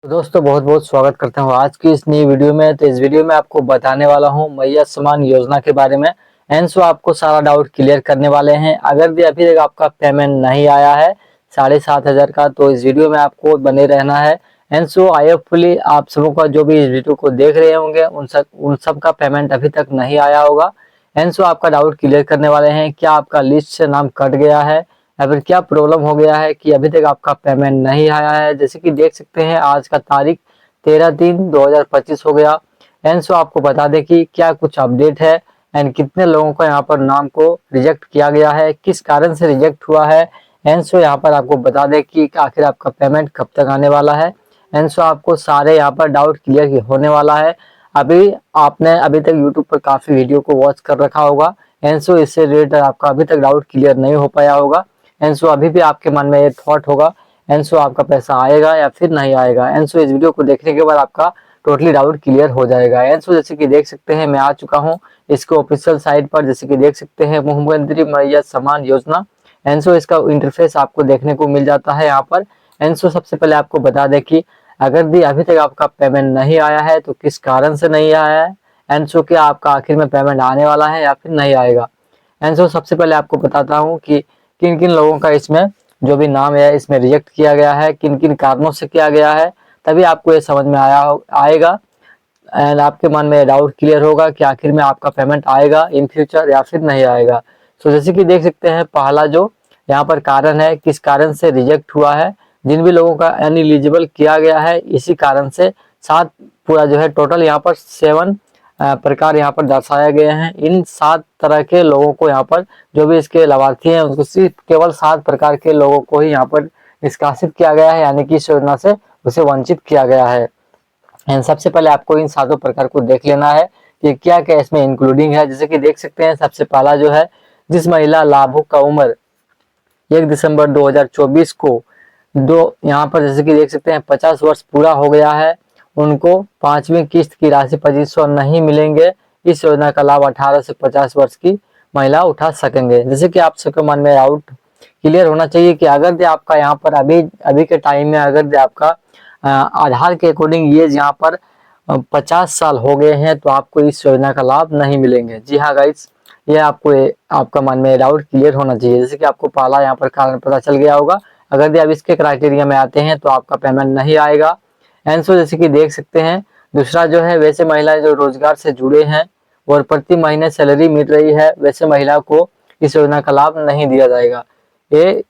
तो दोस्तों बहुत बहुत स्वागत करता हूँ आज की इस नई वीडियो में। तो इस वीडियो में आपको बताने वाला हूँ मैया समान योजना के बारे में। एंसो आपको सारा डाउट क्लियर करने वाले हैं। अगर भी अभी तक आपका पेमेंट नहीं आया है 7,500 का, तो इस वीडियो में आपको बने रहना है। एंसो आई होपफुली आप सबों का जो भी इस वीडियो को देख रहे होंगे उन सब का पेमेंट अभी तक नहीं आया होगा। एंसो आपका डाउट क्लियर करने वाले हैं। क्या आपका लिस्ट से नाम कट गया है या फिर क्या प्रॉब्लम हो गया है कि अभी तक आपका पेमेंट नहीं आया है। जैसे कि देख सकते हैं आज का तारीख 13/3/2025 हो गया। एंड सो आपको बता दें कि क्या कुछ अपडेट है एंड कितने लोगों का यहाँ पर नाम को रिजेक्ट किया गया है, किस कारण से रिजेक्ट हुआ है। एंड सो यहाँ पर आपको बता दें कि आखिर आपका पेमेंट कब तक आने वाला है। एंड सो आपको सारे यहाँ पर डाउट क्लियर होने वाला है। अभी आपने अभी तक यूट्यूब पर काफी वीडियो को वॉच कर रखा होगा। एंड सो इससे रिलेटेड आपका अभी तक डाउट क्लियर नहीं हो पाया होगा। एंड सो अभी भी आपके मन में ये थॉट होगा एंड सो आपका पैसा आएगा या फिर नहीं आएगा। एंड सो इस वीडियो को देखने के बाद आपका टोटली डाउट क्लियर हो जाएगा। एंड सो जैसे कि देख सकते हैं मैं आ चुका हूँ इसके ऑफिशियल साइट पर। जैसे कि देख सकते हैं मुख्यमंत्री मैया समान योजना। एंड सो इसका इंटरफेस आपको देखने को मिल जाता है यहाँ पर। एंड सो सबसे पहले आपको बता दें कि अगर भी अभी तक आपका पेमेंट नहीं आया है तो किस कारण से नहीं आया है। एंड सो क्या आपका आखिर में पेमेंट आने वाला है या फिर नहीं आएगा। एंड सो सबसे पहले आपको बताता हूँ कि किन किन लोगों का इसमें जो भी नाम है इसमें रिजेक्ट किया गया है, किन किन कारणों से किया गया है। तभी आपको ये समझ में आएगा एंड आपके मन में डाउट क्लियर होगा कि आखिर में आपका पेमेंट आएगा इन फ्यूचर या फिर नहीं आएगा। तो जैसे कि देख सकते हैं पहला जो यहाँ पर कारण है, किस कारण से रिजेक्ट हुआ है, जिन भी लोगों का अनएलिजिबल किया गया है इसी कारण से। सात पूरा जो है टोटल यहाँ पर 7 प्रकार यहाँ पर दर्शाए गए हैं। इन 7 तरह के लोगों को यहाँ पर जो भी इसके लाभार्थी हैं उनको सिर्फ केवल 7 प्रकार के लोगों को ही यहाँ पर निष्कासित किया गया है, यानी कि इस योजना से उसे वंचित किया गया है। एंड सबसे पहले आपको इन 7 प्रकार को देख लेना है कि क्या क्या इसमें इंक्लूडिंग है। जैसे कि देख सकते हैं सबसे पहला जो है, जिस महिला लाभुक का उम्र 1 दिसंबर 2024 को दो यहाँ पर जैसे कि देख सकते हैं 50 वर्ष पूरा हो गया है, उनको 5वीं किस्त की राशि 2500 नहीं मिलेंगे। इस योजना का लाभ 18 से 50 वर्ष की महिला उठा सकेंगे। जैसे कि आप सबके मन में डाउट क्लियर होना चाहिए कि अगर दे आपका यहाँ पर अभी अभी के टाइम में अगर दे आपका आधार के अकॉर्डिंग ये यहाँ पर 50 साल हो गए हैं तो आपको इस योजना का लाभ नहीं मिलेंगे। जी हाँ गाइस, ये आपको आपका मन में डाउट क्लियर होना चाहिए। जैसे कि आपको पहला यहाँ पर कारण पता चल गया होगा। अगर आप इसके क्राइटेरिया में आते हैं तो आपका पेमेंट नहीं आएगा। एंड सो जैसे कि देख सकते हैं दूसरा जो है, वैसे महिलाएं जो रोजगार से जुड़े हैं और प्रति महीने सैलरी मिल रही है वैसे महिला को इस योजना का लाभ नहीं दिया जाएगा। ये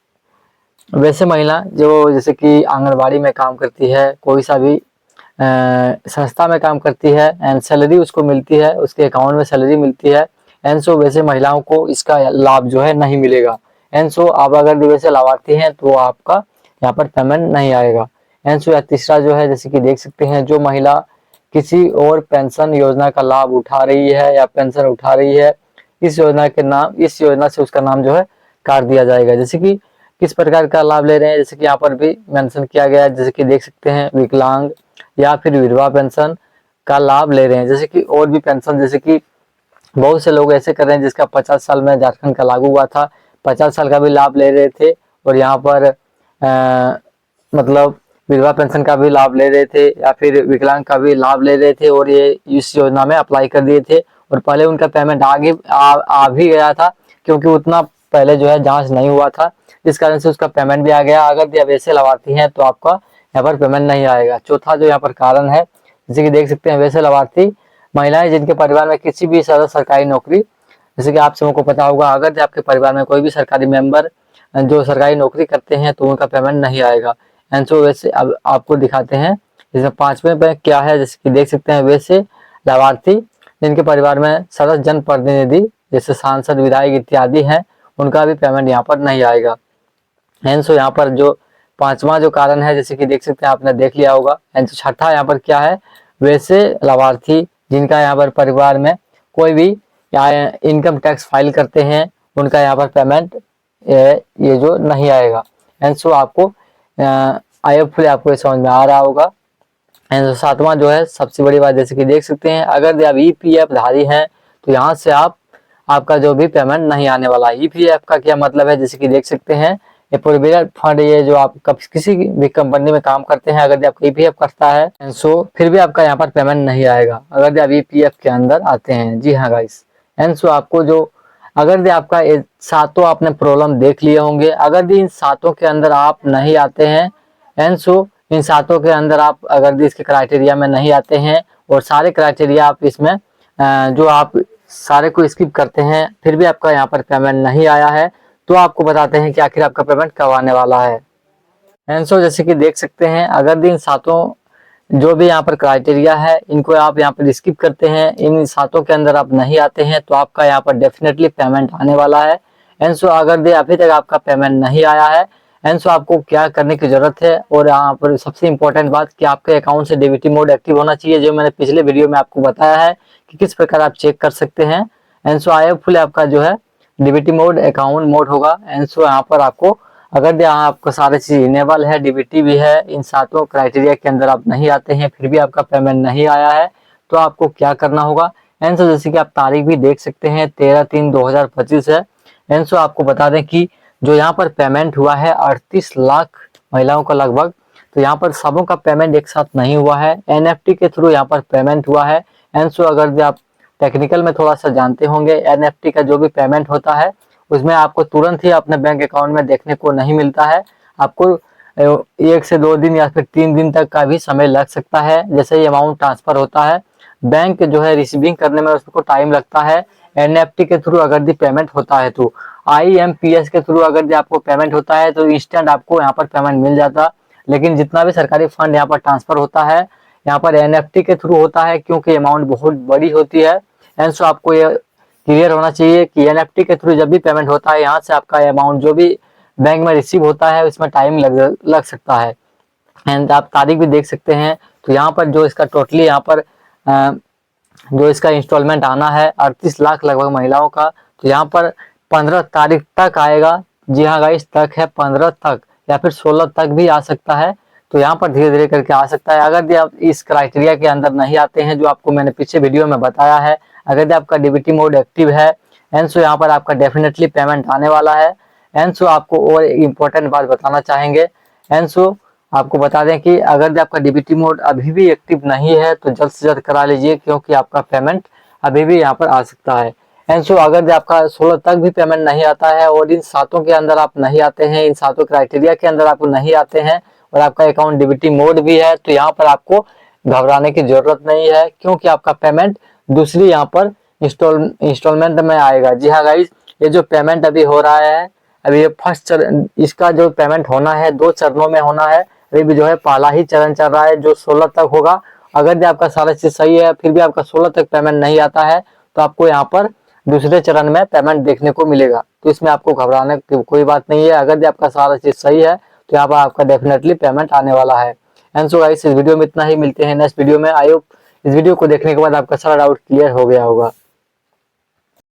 वैसे महिला जो जैसे कि आंगनबाड़ी में काम करती है, कोई सा भी संस्था में काम करती है एंड सैलरी उसको मिलती है, उसके अकाउंट में सैलरी मिलती है। एंड सो वैसे महिलाओं को इसका लाभ जो है नहीं मिलेगा। एंड सो आप अगर वैसे लाभार्थी हैं तो आपका यहाँ पर पेमेंट नहीं आएगा। एंड सो तीसरा जो है, जैसे कि देख सकते हैं जो महिला किसी और पेंशन योजना का लाभ उठा रही है या पेंशन उठा रही है, इस योजना से उसका नाम जो है काट दिया जाएगा। जैसे कि किस प्रकार का लाभ ले रहे हैं, जैसे कि यहाँ पर भी मेंशन किया गया है। जैसे कि देख सकते हैं विकलांग या फिर विधवा पेंशन का लाभ ले रहे हैं। जैसे कि और भी पेंशन, जैसे कि बहुत से लोग ऐसे कर रहे हैं जिसका 50 साल में झारखंड का लागू हुआ था, 50 साल का भी लाभ ले रहे थे और यहाँ पर मतलब विधवा पेंशन का भी लाभ ले रहे थे या फिर विकलांग का भी लाभ ले रहे थे और ये इस योजना में अप्लाई कर दिए थे। और पहले उनका पेमेंट आ भी गया था क्योंकि उतना पहले जो है जांच नहीं हुआ था, जिस कारण से उसका पेमेंट भी आ गया। अगर आप ऐसे लाभार्थी हैं तो आपका यहाँ पर पेमेंट नहीं आएगा। चौथा जो यहाँ पर कारण है, जैसे कि देख सकते हैं वैसे लाभार्थी महिलाएं जिनके परिवार में किसी भी सरकारी नौकरी, जैसे कि आप सबको को पता होगा अगर आपके परिवार में कोई भी सरकारी मेंबर जो सरकारी नौकरी करते हैं तो उनका पेमेंट नहीं आएगा। एंड सो वैसे अब आपको दिखाते हैं इसमें 5वें पे क्या है। जैसे कि देख सकते हैं वैसे लाभार्थी जिनके परिवार में सदस्य जनप्रतिनिधि जैसे सांसद विधायक इत्यादि हैं, उनका भी पेमेंट यहाँ पर नहीं आएगा। एंड सो यहाँ पर जो 5वां जो कारण है, जैसे कि देख सकते हैं आपने देख लिया होगा। एंड सो छठा यहाँ पर क्या है, वैसे लाभार्थी जिनका यहाँ पर परिवार में कोई भी इनकम टैक्स फाइल करते हैं उनका यहाँ पर पेमेंट ये जो नहीं आएगा। एंड सो आपको आई होपफुली आपको ये समझ में आ रहा होगा। एंड 7वां जो है सबसे बड़ी बात, जैसे कि देख सकते हैं अगर आप ईपीएफ धारी हैं तो यहाँ से आपका जो भी पेमेंट नहीं आने वाला। ईपीएफ का क्या मतलब है, जैसे कि देख सकते हैं ये प्रोविडेंट फंड, ये जो आप किसी भी कंपनी में काम करते हैं, अगर आपका ईपीएफ करता है सो फिर भी आपका यहाँ पर पेमेंट नहीं आएगा अगर आप ईपीएफ के अंदर आते हैं। जी हाँ गाइस, एंड सो आपको जो अगर आपका ये सातों आपने प्रॉब्लम देख लिए होंगे, अगर इन सातों के अंदर आप नहीं आते हैं एंड सो इन सातों के अंदर आप अगर इसके क्राइटेरिया में नहीं आते हैं और सारे क्राइटेरिया आप इसमें जो आप सारे को स्किप करते हैं फिर भी आपका यहाँ पर पेमेंट नहीं आया है, तो आपको बताते हैं कि आखिर आपका पेमेंट कब आने वाला है। एंड सो जैसे कि देख सकते हैं, अगर इन सातों जो भी यहाँ पर क्राइटेरिया है इनको आप यहाँ पर स्किप करते हैं, इन सातों के अंदर आप नहीं आते हैं, तो आपका यहाँ पर डेफिनेटली पेमेंट आने वाला है। एंड सो अगर अभी तक आपका पेमेंट नहीं आया है एंड सो आपको क्या करने की जरूरत है, और यहाँ पर सबसे इंपॉर्टेंट बात कि आपके अकाउंट से डीबीटी मोड एक्टिव होना चाहिए, जो मैंने पिछले वीडियो में आपको बताया है कि किस प्रकार आप चेक कर सकते हैं। एंड सो आई फुल आपका जो है डीबीटी मोड अकाउंट मोड होगा। एंड सो यहाँ पर आपको अगर यहाँ आपको सारे चीज इनेबल है, डीबीटी भी है, इन सातों क्राइटेरिया के अंदर आप नहीं आते हैं फिर भी आपका पेमेंट नहीं आया है, तो आपको क्या करना होगा। एंड सो जैसे कि आप तारीख भी देख सकते हैं 13/3/2025 है। एंड सो आपको बता दें कि जो यहाँ पर पेमेंट हुआ है 38 लाख महिलाओं का लगभग, तो यहाँ पर सबों का पेमेंट एक साथ नहीं हुआ है, एनएफटी के थ्रू यहाँ पर पेमेंट हुआ है। एंड सो अगर आप टेक्निकल में थोड़ा सा जानते होंगे, एनएफटी का जो भी पेमेंट होता है उसमें आपको तुरंत ही अपने बैंक अकाउंट में देखने को नहीं मिलता है, आपको 1 से 2 दिन या फिर 3 दिन तक का भी समय लग सकता है। जैसे ही अमाउंट ट्रांसफर होता है बैंक जो है रिसीविंग करने में उसको टाइम लगता है। एनएफटी के थ्रू अगर दी पेमेंट होता है, तो आईएमपीएस के थ्रू अगर आपको पेमेंट होता है तो इंस्टेंट आपको यहाँ पर पेमेंट मिल जाता, लेकिन जितना भी सरकारी फंड यहाँ पर ट्रांसफर होता है यहाँ पर एनएफटी के थ्रू होता है, क्योंकि अमाउंट बहुत बड़ी होती है। एंड सो आपको ये क्लियर होना चाहिए कि एनएफटी के थ्रू जब भी पेमेंट होता है यहाँ से आपका अमाउंट जो भी बैंक में रिसीव होता है उसमें टाइम लग सकता है। एंड आप तारीख भी देख सकते हैं, तो यहाँ पर जो इसका टोटली यहाँ पर जो इसका इंस्टॉलमेंट आना है 38 लाख लगभग महिलाओं का, तो यहाँ पर 15 तारीख तक आएगा। जी हाँ गाइस, तक है 15 तक या फिर 16 तक भी आ सकता है, तो यहाँ पर धीरे धीरे करके आ सकता है। अगर आप इस क्राइटेरिया के अंदर नहीं आते हैं जो आपको मैंने पीछे वीडियो में बताया है, अगर आपका डीबीटी मोड एक्टिव है एंड सो यहाँ पर आपका डेफिनेटली पेमेंट आने वाला है। एंड सो आपको और इम्पोर्टेंट बात बताना चाहेंगे, एंड सो आपको बता दें कि अगर आपका डीबीटी मोड अभी भी एक्टिव नहीं है तो जल्द से जल्द करा लीजिए, क्योंकि आपका पेमेंट अभी भी यहाँ पर आ सकता है। एंड सो अगर आपका 16 तक भी पेमेंट नहीं आता है और इन सातों के अंदर आप नहीं आते हैं, इन सातों क्राइटेरिया के अंदर आप नहीं आते हैं और आपका अकाउंट डीबीटी मोड भी है, तो यहाँ पर आपको घबराने की जरूरत नहीं है, क्योंकि आपका पेमेंट दूसरी यहाँ पर इंस्टॉलमेंट में आएगा। जी हाँ गाइस, ये जो पेमेंट अभी हो रहा है, अभी ये फर्स्ट चरण, इसका जो पेमेंट होना है 2 चरणों में होना है। अभी भी जो है पहला ही चरण चल रहा है जो 16 तक होगा। अगर आपका सारा चीज सही है फिर भी आपका 16 तक पेमेंट नहीं आता है, तो आपको यहाँ पर दूसरे चरण में पेमेंट देखने को मिलेगा, तो इसमें आपको घबराने की कोई बात नहीं है। अगर आपका सारा चीज सही है तो यहाँ पर आपका डेफिनेटली पेमेंट आने वाला है। एंड सो गाइस, इस वीडियो में इतना ही, मिलते हैं नेक्स्ट वीडियो में। आई होप इस वीडियो को देखने के बाद आपका सारा डाउट क्लियर हो गया होगा।